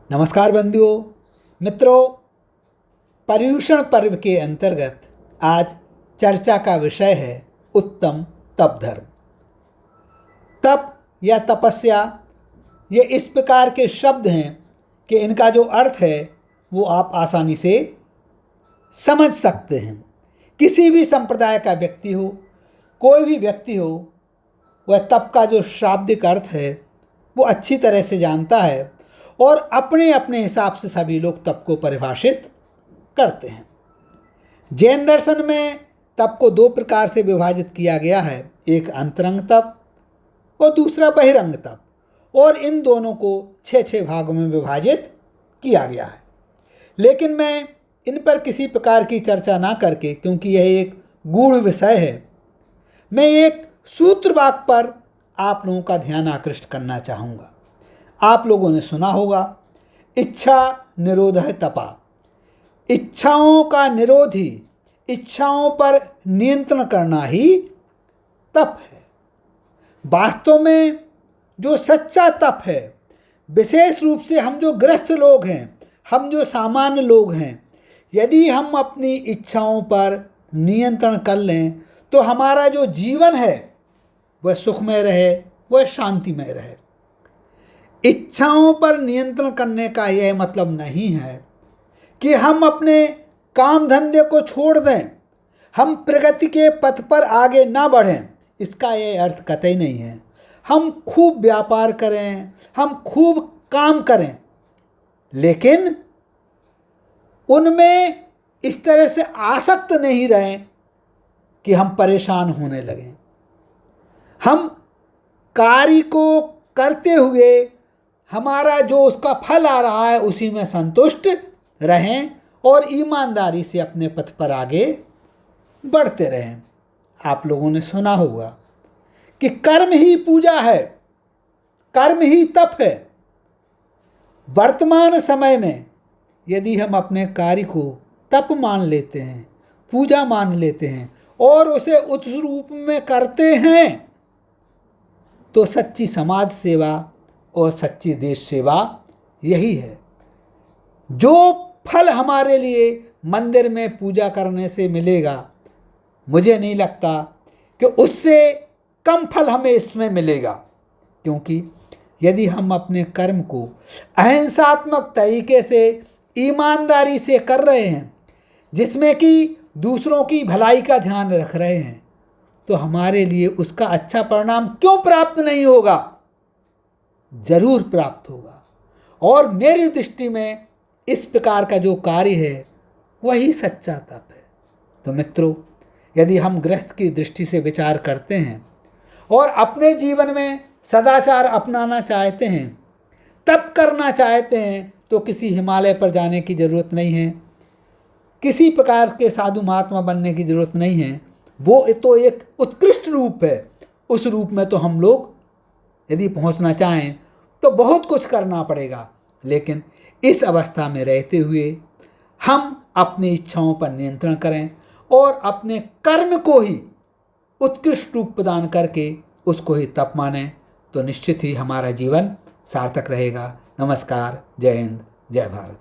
नमस्कार बंधुओं, मित्रों, पर्युषण पर्व के अंतर्गत आज चर्चा का विषय है उत्तम तप धर्म। तप या तपस्या ये इस प्रकार के शब्द हैं कि इनका जो अर्थ है वो आप आसानी से समझ सकते हैं। किसी भी संप्रदाय का व्यक्ति हो, कोई भी व्यक्ति हो, वह तप का जो शाब्दिक अर्थ है वो अच्छी तरह से जानता है और अपने अपने हिसाब से सभी लोग तप को परिभाषित करते हैं। जैन दर्शन में तप को दो प्रकार से विभाजित किया गया है, एक अंतरंग तप और दूसरा बहिरंग तप, और इन दोनों को 6 भागों में विभाजित किया गया है। लेकिन मैं इन पर किसी प्रकार की चर्चा ना करके, क्योंकि यह एक गूढ़ विषय है, मैं एक सूत्र वाक्य पर आप लोगों का ध्यान आकृष्ट करना चाहूँगा। आप लोगों ने सुना होगा, इच्छा निरोधः तपा। इच्छाओं का निरोध ही, इच्छाओं पर नियंत्रण करना ही तप है। वास्तव में जो सच्चा तप है, विशेष रूप से हम जो गृहस्थ लोग हैं, हम जो सामान्य लोग हैं, यदि हम अपनी इच्छाओं पर नियंत्रण कर लें तो हमारा जो जीवन है वह सुखमय रहे, वह शांतिमय रहे। इच्छाओं पर नियंत्रण करने का यह मतलब नहीं है कि हम अपने काम धंधे को छोड़ दें, हम प्रगति के पथ पर आगे ना बढ़ें। इसका यह अर्थ कतई नहीं है। हम खूब व्यापार करें, हम खूब काम करें, लेकिन उनमें इस तरह से आसक्त नहीं रहें कि हम परेशान होने लगें। हम कार्य को करते हुए हमारा जो उसका फल आ रहा है उसी में संतुष्ट रहें और ईमानदारी से अपने पथ पर आगे बढ़ते रहें। आप लोगों ने सुना होगा कि कर्म ही पूजा है, कर्म ही तप है। वर्तमान समय में यदि हम अपने कार्य को तप मान लेते हैं, पूजा मान लेते हैं और उसे उस रूप में करते हैं, तो सच्ची समाज सेवा और सच्ची देश सेवा यही है। जो फल हमारे लिए मंदिर में पूजा करने से मिलेगा, मुझे नहीं लगता कि उससे कम फल हमें इसमें मिलेगा, क्योंकि यदि हम अपने कर्म को अहिंसात्मक तरीके से ईमानदारी से कर रहे हैं, जिसमें कि दूसरों की भलाई का ध्यान रख रहे हैं, तो हमारे लिए उसका अच्छा परिणाम क्यों प्राप्त नहीं होगा? जरूर प्राप्त होगा। और मेरी दृष्टि में इस प्रकार का जो कार्य है वही सच्चा तप है। तो मित्रों, यदि हम गृहस्थ की दृष्टि से विचार करते हैं और अपने जीवन में सदाचार अपनाना चाहते हैं, तप करना चाहते हैं, तो किसी हिमालय पर जाने की ज़रूरत नहीं है, किसी प्रकार के साधु महात्मा बनने की ज़रूरत नहीं है। वो तो एक उत्कृष्ट रूप है। उस रूप में तो हम लोग यदि पहुंचना चाहें तो बहुत कुछ करना पड़ेगा, लेकिन इस अवस्था में रहते हुए हम अपनी इच्छाओं पर नियंत्रण करें और अपने कर्म को ही उत्कृष्ट रूप प्रदान करके उसको ही तप मानें, तो निश्चित ही हमारा जीवन सार्थक रहेगा। नमस्कार, जय हिंद, जय भारत।